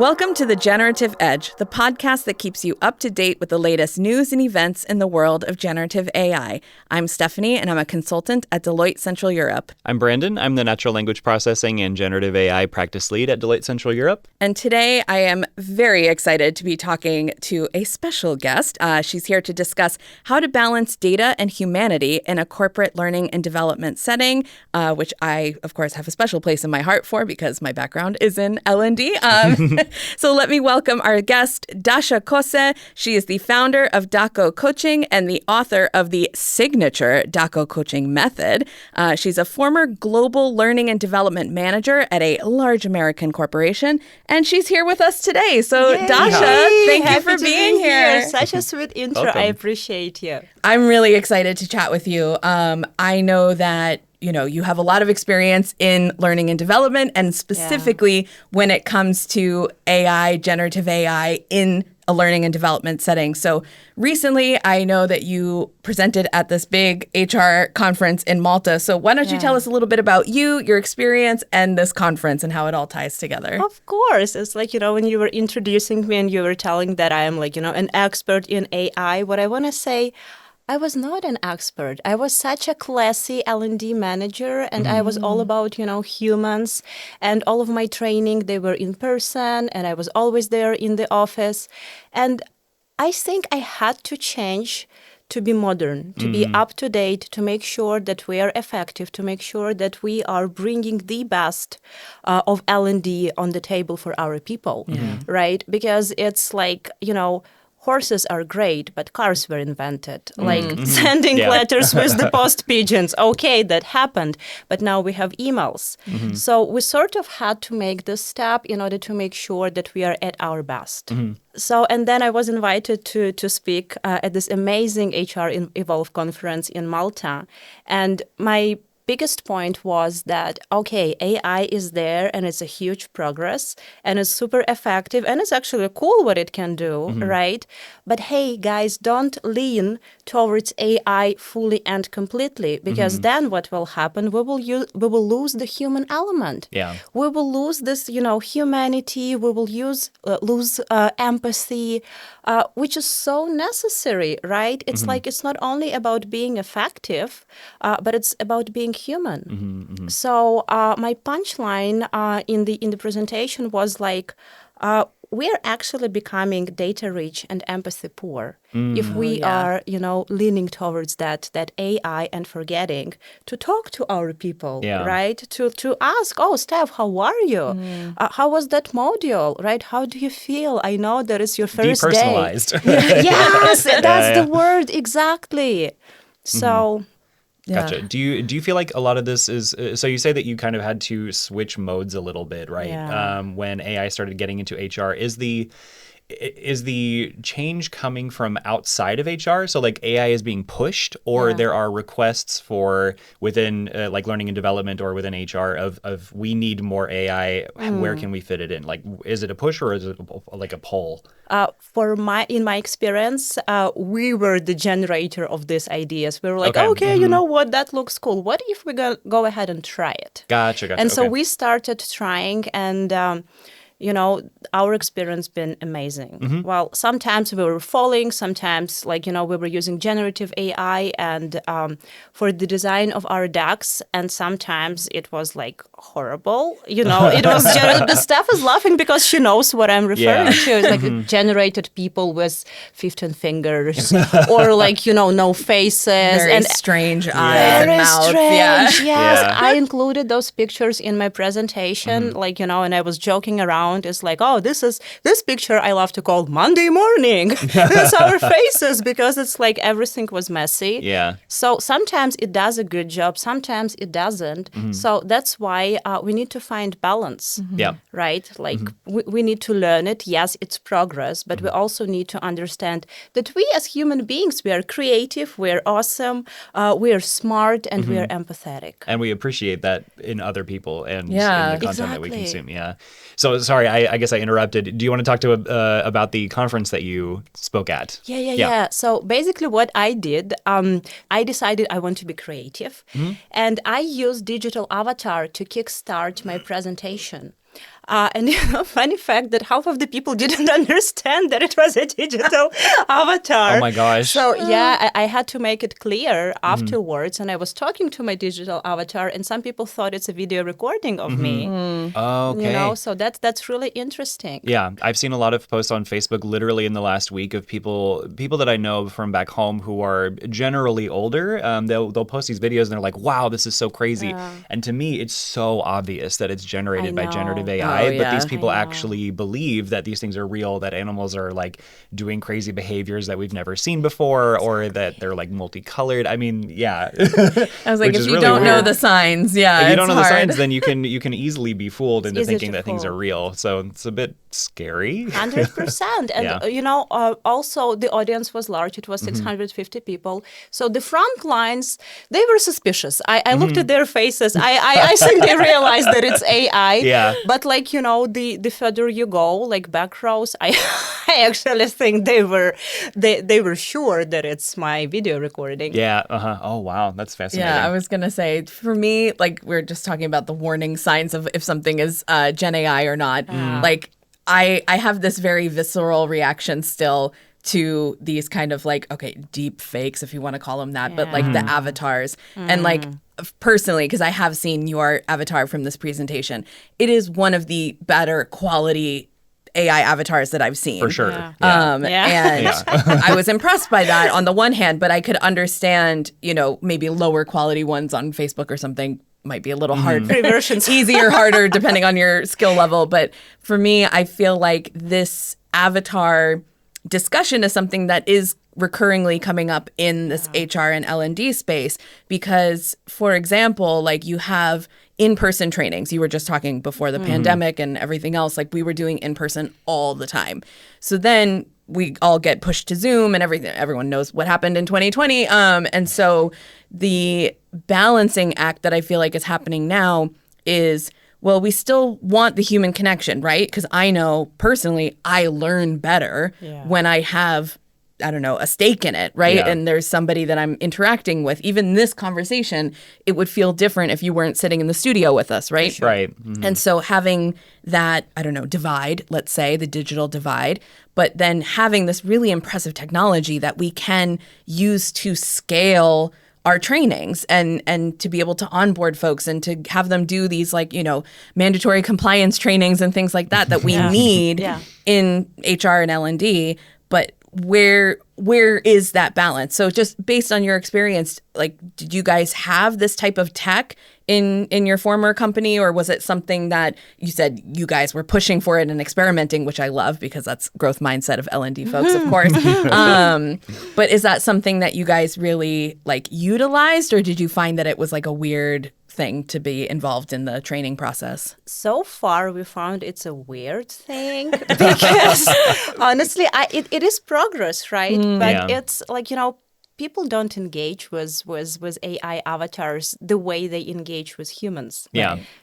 Welcome to the Generative Edge, the podcast that keeps you up to date with the latest news and events in the world of generative AI. I'm Stephanie, and I'm a consultant at Deloitte Central Europe. I'm Brandon. I'm the Natural Language Processing and Generative AI Practice Lead at Deloitte Central Europe. And today I am very excited to be talking to a special guest. She's here to discuss how to balance data and humanity in a corporate learning and development setting, which I, of course, have a special place in my heart for because my background is in L&D. So let me welcome our guest, Dasha Kosse. She is the founder of DaKo Coaching and the author of the signature DaKo Coaching method. She's a former Global Learning and Development Manager at a large American corporation, and she's here with us today. So Yay. Dasha, thank you for being here. Such a sweet intro. Welcome. I appreciate you. I'm really excited to chat with you. I know that you have a lot of experience in learning and development, and specifically when it comes to AI, generative AI in a learning and development setting. So recently, I know that you presented at this big HR conference in Malta. So why don't you tell us a little bit about you, your experience, and this conference and how it all ties together? Of course. It's like, when you were introducing me and you were telling that I am an expert in AI, what I want to say, I was not an expert. I was such a classy L&D manager, and I was all about, humans, and all of my training, they were in person, and I was always there in the office. And I think I had to change to be modern, to be up to date, to make sure that we are effective, to make sure that we are bringing the best of L&D on the table for our people, right? Because it's like, horses are great, but cars were invented. Sending letters with the post pigeons. Okay, that happened. But now we have emails. So we sort of had to make this step in order to make sure that we are at our best. So, and then I was invited to speak at this amazing HR Evolve conference in Malta. And my biggest point was that, okay, AI is there and it's a huge progress and it's super effective and it's actually cool what it can do, right? But hey, guys, don't lean towards AI fully and completely, because then what will happen? We will lose the human element. Yeah. We will lose this, humanity. We will lose empathy, which is so necessary, right? It's like it's not only about being effective, but it's about being human. So my punchline in the presentation was like, we're actually becoming data rich and empathy poor if we are, leaning towards that AI and forgetting to talk to our people, right? To ask, oh, Steph, how are you? How was that module, right? How do you feel? I know that it's your first day. Depersonalized. Yes, that's the word, exactly. So... Gotcha. Do you feel like a lot of this is, so you say that you kind of had to switch modes a little bit, right? Yeah. When AI started getting into HR, is the change coming from outside of HR? So like AI is being pushed, or there are requests for within like learning and development or within HR of we need more AI. Where can we fit it in? Like, is it a push or is it like a pull? In my experience, we were the generator of these ideas. We were like, okay, you know what, that looks cool. What if we go ahead and try it? Gotcha. And so we started trying, and our experience been amazing. Well, sometimes we were falling, sometimes we were using generative AI and for the design of our decks, and sometimes it was like horrible. It was the Steph is laughing because she knows what I'm referring to. It's like generated people with 15 fingers or no faces. Very strange eyes and very mouth. strange, yes. Yeah. I included those pictures in my presentation, and I was joking around. It's like, oh, this picture I love to call Monday morning. That's our faces, because it's like everything was messy. Yeah. So sometimes it does a good job, sometimes it doesn't. So that's why we need to find balance. Yeah. Right? Like we need to learn it. Yes, it's progress, but we also need to understand that we as human beings, we are creative, we're awesome, we are smart, and we are empathetic. And we appreciate that in other people and in Yeah, the content that we exactly. consume. Yeah. So sorry, I guess I interrupted. Do you want to talk to about the conference that you spoke at? Yeah. So basically what I did, I decided I want to be creative. And I used digital avatar to kickstart my presentation. And funny fact that half of the people didn't understand that it was a digital avatar. Oh my gosh. So yeah, I had to make it clear afterwards. And I was talking to my digital avatar, and some people thought it's a video recording of me. Okay. You know, so that's really interesting. Yeah, I've seen a lot of posts on Facebook literally in the last week of people that I know from back home who are generally older. They'll post these videos and they're like, wow, this is so crazy. And to me, it's so obvious that it's generated by generative AI, but these people actually believe that these things are real, that animals are like doing crazy behaviors that we've never seen before, or that they're like multicolored. I mean, yeah. I was like, if you don't know the signs, if you don't know the hard. signs, then you can easily be fooled into thinking that things are real. So it's a bit scary. 100%. And, you know, also the audience was large. It was 650 people. So the front lines, they were suspicious. I looked at their faces. I think they realized that it's AI. Yeah. But like, you know, the further you go, like back rows, I actually think they were sure that it's my video recording. Yeah. Oh, wow. That's fascinating. Yeah, I was going to say, for me, like we're just talking about the warning signs of if something is Gen AI or not. Like I have this very visceral reaction still to these kind of like, okay, deep fakes, if you want to call them that, but like the avatars. And like personally, because I have seen your avatar from this presentation, it is one of the better quality AI avatars that I've seen. For sure. And I was impressed by that on the one hand, but I could understand, you know, maybe lower quality ones on Facebook or something might be a little hard. Reversions. Easier, harder, depending on your skill level. But for me, I feel like this avatar discussion is something that is recurringly coming up in this HR and L&D space because, for example, like you have in-person trainings. You were just talking before the pandemic and everything else, like we were doing in-person all the time. So then we all get pushed to Zoom and everything. Everyone knows what happened in 2020. And so the balancing act that I feel like is happening now is, well, we still want the human connection, right? Because I know personally, I learn better when I have, I don't know, a stake in it, right? And there's somebody that I'm interacting with. Even this conversation, it would feel different if you weren't sitting in the studio with us, right? Sure. Right. Mm-hmm. And so having that, I don't know, divide, let's say, the digital divide, but then having this really impressive technology that we can use to scale our trainings and to be able to onboard folks and to have them do these like, you know, mandatory compliance trainings and things like that we need in HR and L&D. But where is that balance? So just based on your experience, like, did you guys have this type of tech in your former company, or was it something that you said you guys were pushing for it and experimenting, which I love because that's growth mindset of L&D folks, of course. But is that something that you guys really like utilized, or did you find that it was like a weird thing to be involved in the training process? So far, we found it's a weird thing because honestly, it is progress, right? But it's like, you know, people don't engage with AI avatars the way they engage with humans.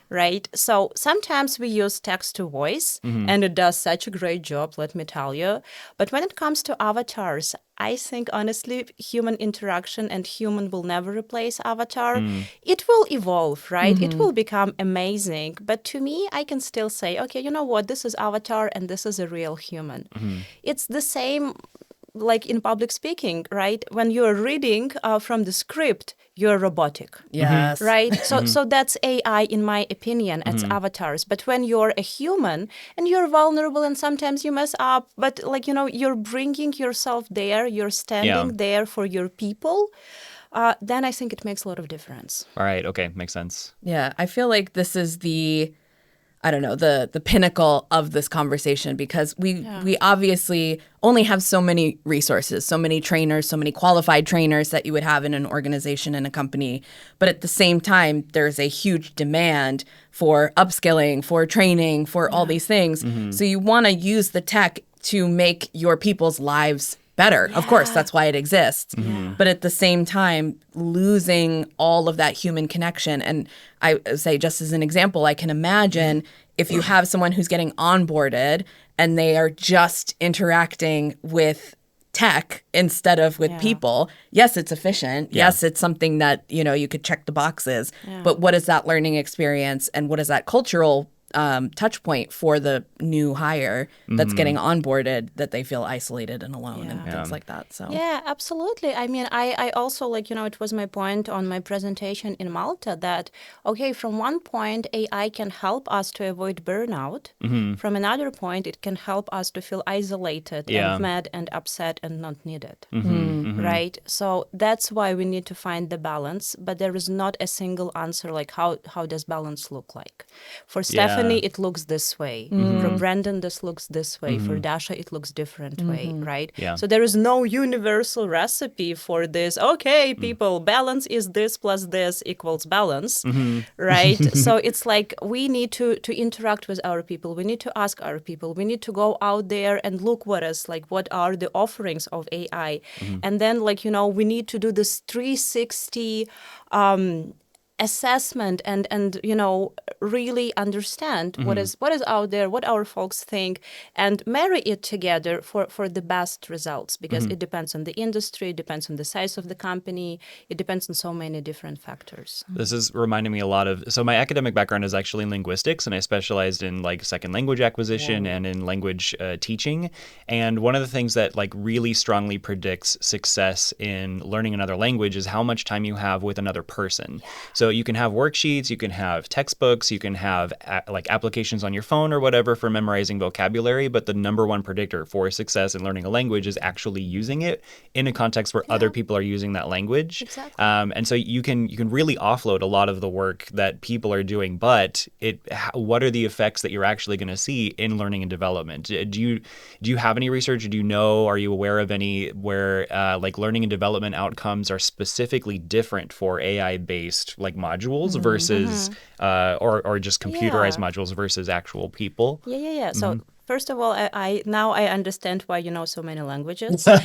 Right? So sometimes we use text to voice, and it does such a great job, let me tell you. But when it comes to avatars, I think, honestly, human interaction and human will never replace avatar. It will evolve, right? It will become amazing. But to me, I can still say, okay, you know what? This is avatar and this is a real human. It's the same like in public speaking, right? When you're reading from the script, you're robotic. Yes. Right? So that's AI, in my opinion, as avatars. But when you're a human and you're vulnerable and sometimes you mess up, but like, you know, you're bringing yourself there, you're standing there for your people, then I think it makes a lot of difference. All right. Okay. Makes sense. Yeah. I feel like this is the, I don't know, the pinnacle of this conversation because we obviously only have so many resources, so many trainers, so many qualified trainers that you would have in an organization and a company. But at the same time, there's a huge demand for upskilling, for training, for all these things. So you want to use the tech to make your people's lives better. Of course, that's why it exists. But at the same time, losing all of that human connection. And I say, just as an example, I can imagine if you have someone who's getting onboarded and they are just interacting with tech instead of with people. Yes, it's efficient. Yes, it's something that, you know, you could check the boxes. But what is that learning experience and what is that cultural touch point for the new hire that's getting onboarded, that they feel isolated and alone and things like that. So yeah, absolutely. I mean, I also it was my point on my presentation in Malta that, okay, from one point, AI can help us to avoid burnout. From another point, it can help us to feel isolated and mad and upset and not needed. Right? So that's why we need to find the balance, but there is not a single answer like how does balance look like. For Stephanie, it looks this way. For Brandon, this looks this way. For Dasha, it looks different way, right? Yeah. So there is no universal recipe for this. Okay, people, balance is this plus this equals balance, right? So it's like we need to interact with our people. We need to ask our people. We need to go out there and look what are the offerings of AI. And then we need to do this 360 assessment and really understand what is out there, what our folks think, and marry it together for the best results, because it depends on the industry, it depends on the size of the company, it depends on so many different factors. This is reminding me a lot of, so my academic background is actually in linguistics, and I specialized in second language acquisition and in language teaching. And one of the things that really strongly predicts success in learning another language is how much time you have with another person. So you can have worksheets, you can have textbooks, you can have applications on your phone or whatever for memorizing vocabulary, but the number one predictor for success in learning a language is actually using it in a context where other people are using that language. Exactly. And so you can really offload a lot of the work that people are doing, but what are the effects that you're actually going to see in learning and development? Do you have any research? Do you know, are you aware of any where learning and development outcomes are specifically different for AI-based modules versus or just computerized modules versus actual people? Yeah. So first of all, I now understand why you know so many languages. I'm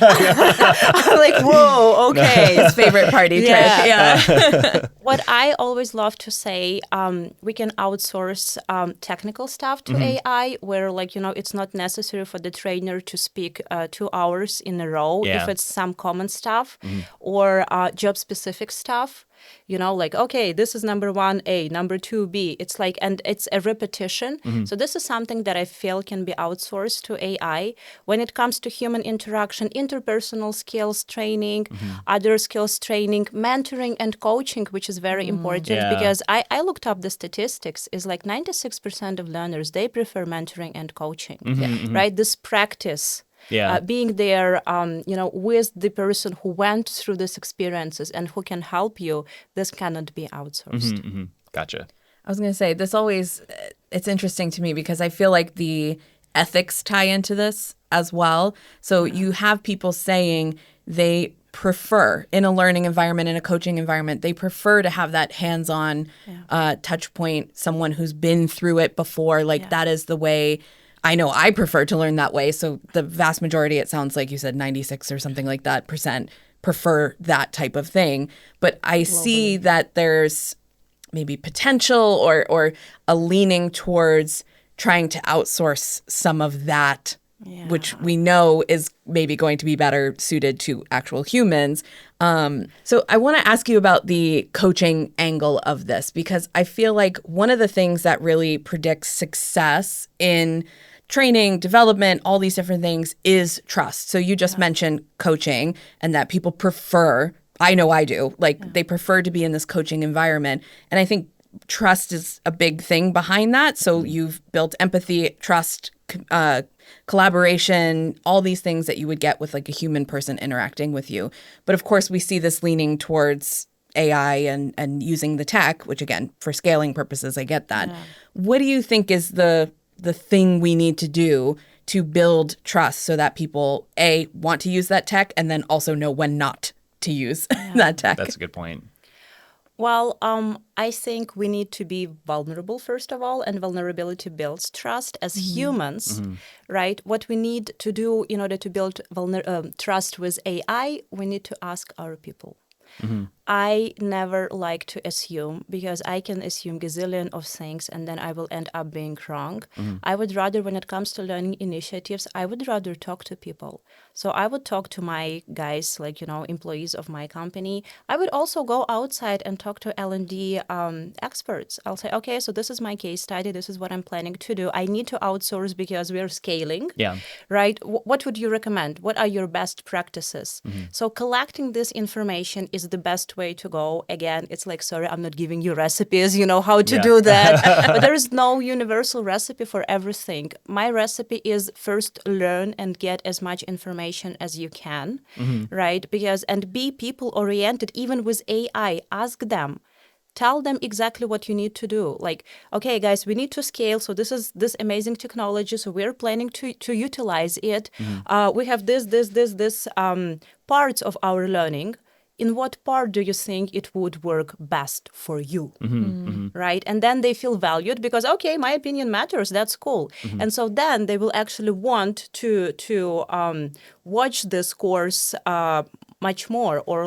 like, whoa, okay. His favorite party trick. Yeah. What I always love to say, we can outsource technical stuff to AI, where it's not necessary for the trainer to speak 2 hours in a row if it's some common stuff or job-specific stuff. Okay, this is number 1A, number 2B. It's and it's a repetition. So this is something that I feel can be outsourced to AI. When it comes to human interaction, interpersonal skills training, other skills training, mentoring and coaching, which is very important because I looked up the statistics, is 96% of learners, they prefer mentoring and coaching, right? This practice. Being there, with the person who went through these experiences and who can help you, this cannot be outsourced. Gotcha. I was going to say, it's interesting to me because I feel like the ethics tie into this as well. So you have people saying they prefer, in a learning environment, in a coaching environment, they prefer to have that hands-on touch point, someone who's been through it before. That is the way. I know I prefer to learn that way. So the vast majority, it sounds like you said 96 or something like that % prefer that type of thing. But I see that there's maybe potential or a leaning towards trying to outsource some of that, which we know is maybe going to be better suited to actual humans. So I want to ask you about the coaching angle of this, because I feel like one of the things that really predicts success in training, development, all these different things is trust. So you just mentioned coaching and that people prefer, I know I do, they prefer to be in this coaching environment. And I think trust is a big thing behind that. So you've built empathy, trust, collaboration, all these things that you would get with a human person interacting with you. But of course, we see this leaning towards AI and using the tech, which again, for scaling purposes, I get that. What do you think is the thing we need to do to build trust so that people, A, want to use that tech and then also know when not to use that tech? That's a good point. Well, I think we need to be vulnerable, first of all, and vulnerability builds trust as humans, right? What we need to do in order to build trust with AI, we need to ask our people. I never like to assume, because I can assume gazillion of things and then I will end up being wrong. I would rather, when it comes to learning initiatives, I would rather talk to people. So I would talk to my guys, like, employees of my company. I would also go outside and talk to L&D experts. I'll say, okay, so this is my case study. This is what I'm planning to do. I need to outsource because we're scaling. Yeah. Right? What would you recommend? What are your best practices? So collecting this information is the best way to go. Again, it's like, sorry, I'm not giving you recipes, how to do that. But there is no universal recipe for everything. My recipe is first learn and get as much information as you can, right? And be people oriented, even with AI. Ask them. Tell them exactly what you need to do. Like, okay, guys, we need to scale. So this is this amazing technology. So we're planning to utilize it. We have this parts of our learning. In what part do you think it would work best for you? Right? And then they feel valued because, okay, my opinion matters. That's cool. And so then they will actually want to watch this course much more, or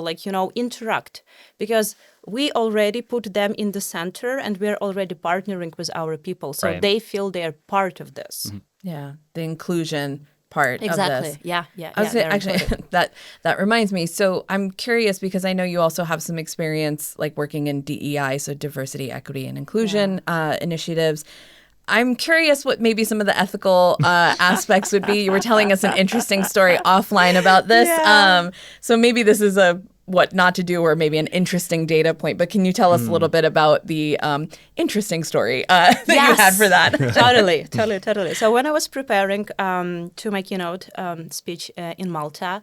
interact, because we already put them in the center and we're already partnering with our people. So they feel they're part of this. Yeah, the inclusion part of this. Yeah. Actually, that reminds me. So I'm curious, because I know you also have some experience like working in DEI, so diversity, equity, and inclusion initiatives. I'm curious what maybe some of the ethical aspects would be. You were telling us an interesting story offline about this. So maybe this is a what not to do, or maybe an interesting data point. But can you tell us a little bit about the interesting story that you had for that? Totally. So when I was preparing to my keynote speech in Malta,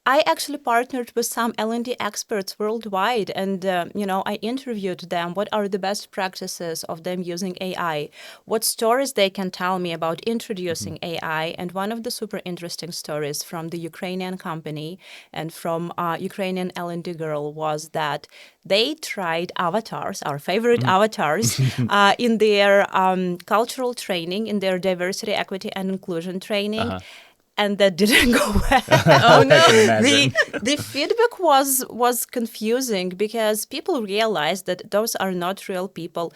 I actually partnered with some L&D experts worldwide, and I interviewed them. What are the best practices of them using AI? What stories they can tell me about introducing AI? And one of the super interesting stories from the Ukrainian company and from Ukrainian L&D girl was that they tried avatars, our favorite avatars, in their cultural training, in their diversity, equity, and inclusion training. And that didn't go well. Oh no! The feedback was confusing because people realized that those are not real people.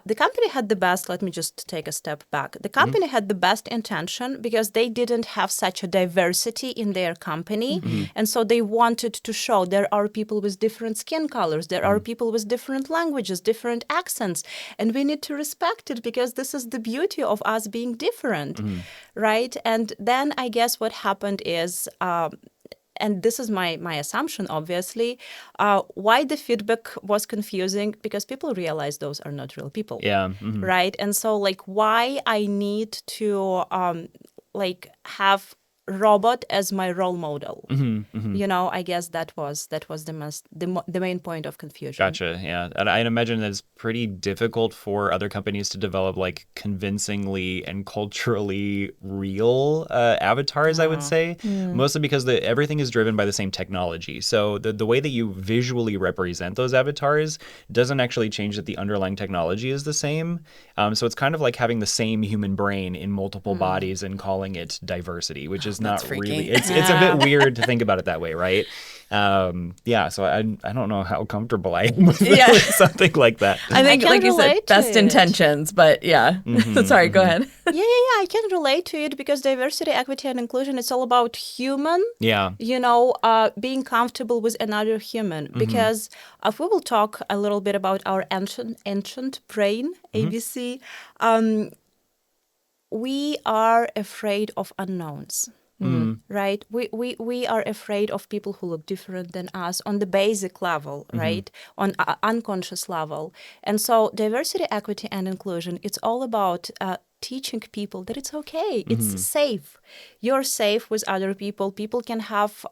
The company had the best. Let me just take a step back. The company had the best intention because they didn't have such a diversity in their company, and so they wanted to show there are people with different skin colors, there are people with different languages, different accents, and we need to respect it because this is the beauty of us being different, right? And then I guess what happened is, and this is my assumption, obviously, why the feedback was confusing, because people realize those are not real people. Right? And so, why I need to, have robot as my role model. I guess that was the main point of confusion. Gotcha. Yeah, and I imagine that it's pretty difficult for other companies to develop convincingly and culturally real avatars. I would say, mostly because everything is driven by the same technology. So the way that you visually represent those avatars doesn't actually change that the underlying technology is the same. So it's kind of like having the same human brain in multiple bodies and calling it diversity, which is not really. It's a bit weird to think about it that way, right? So I don't know how comfortable I am with something like that. I think, like you said, best intentions, but Sorry, go ahead. I can relate to it because diversity, equity, and inclusion, it's all about human. Being comfortable with another human. Because if we will talk a little bit about our ancient brain, ABC, we are afraid of unknowns. Right? We are afraid of people who look different than us on the basic level, right? On unconscious level. And so diversity, equity, and inclusion, it's all about teaching people that it's okay. It's safe. You're safe with other people. People can have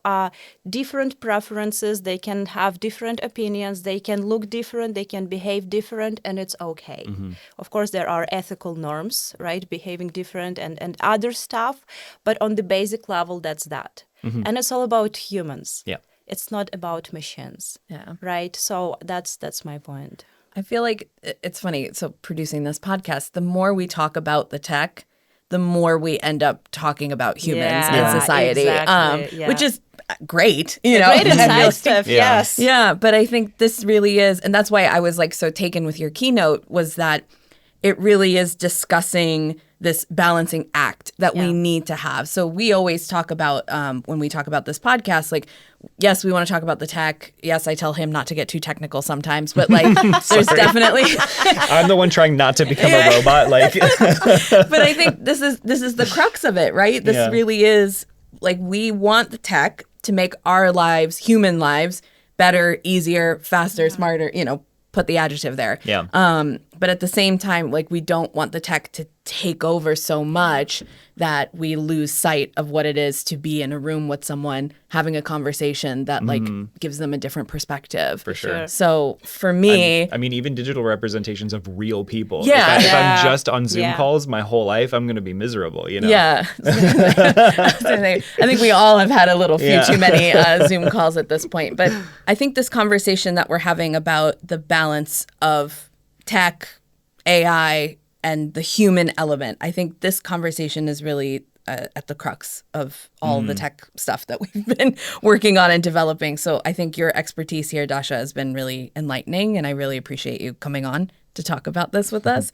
different preferences. They can have different opinions. They can look different. They can behave different, and it's okay. Of course, there are ethical norms, right? Behaving different and other stuff. But on the basic level, that's that. And it's all about humans. It's not about machines. Right? So that's my point. I feel like it's funny. So producing this podcast, the more we talk about the tech, the more we end up talking about humans in society, exactly, which is great, Great inside stuff, yes. Yeah, but I think this really is, and that's why I was like so taken with your keynote, was that it really is discussing this balancing act that we need to have. So we always talk about, when we talk about this podcast, like, yes, we want to talk about the tech. Yes, I tell him not to get too technical sometimes, but like, there's definitely... I'm the one trying not to become a robot. Like, but I think this is the crux of it, right? This really is like, we want the tech to make our lives, human lives, better, easier, faster, smarter, put the adjective there. Yeah. But at the same time, like, we don't want the tech to take over so much that we lose sight of what it is to be in a room with someone having a conversation that like gives them a different perspective. For sure. So for me, I mean, even digital representations of real people. Yeah. If I'm just on Zoom calls my whole life, I'm going to be miserable, Yeah. I think we all have had a little few too many Zoom calls at this point. But I think this conversation that we're having about the balance of tech, AI, and the human element, I think this conversation is really at the crux of all the tech stuff that we've been working on and developing. So I think your expertise here, Dasha, has been really enlightening, and I really appreciate you coming on to talk about this with us.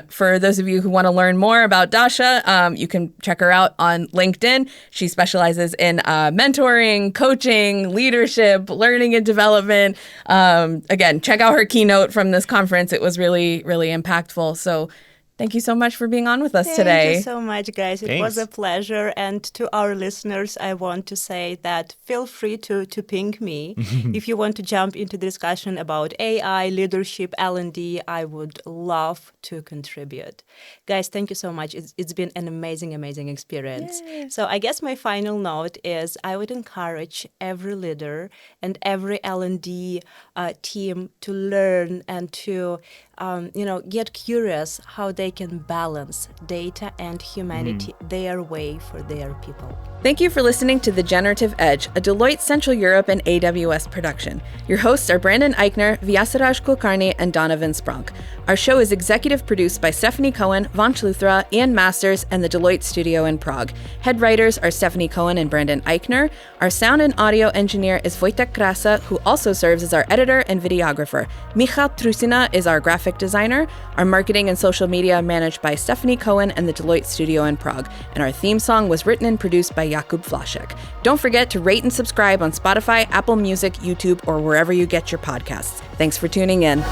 For those of you who want to learn more about Dasha, you can check her out on LinkedIn. She specializes in mentoring, coaching, leadership, learning and development. Again, check out her keynote from this conference. It was really, really impactful. So thank you so much for being on with us today. Thank you so much, guys. It was a pleasure. And to our listeners, I want to say that feel free to ping me. If you want to jump into the discussion about AI, leadership, L&D, I would love to contribute. Guys, thank you so much. It's been an amazing, amazing experience. Yay. So I guess my final note is I would encourage every leader and every L&D team to learn and to get curious how they can balance data and humanity their way for their people. Thank you for listening to The Generative Edge, a Deloitte Central Europe and AWS production. Your hosts are Brandon Eychaner, Vyasaraj Kulkarni, and Donovan Spronk. Our show is executive produced by Stephanie Cohen, Vanch Luthra, Ian Masters, and the Deloitte studio in Prague. Head writers are Stephanie Cohen and Brandon Eychaner. Our sound and audio engineer is Wojtek Krasa, who also serves as our editor and videographer. Michal Trusina is our graphic designer. Our marketing and social media managed by Stephanie Cohen and the Deloitte studio in Prague. And our theme song was written and produced by Jakub Flaszek. Don't forget to rate and subscribe on Spotify, Apple Music, YouTube, or wherever you get your podcasts. Thanks for tuning in.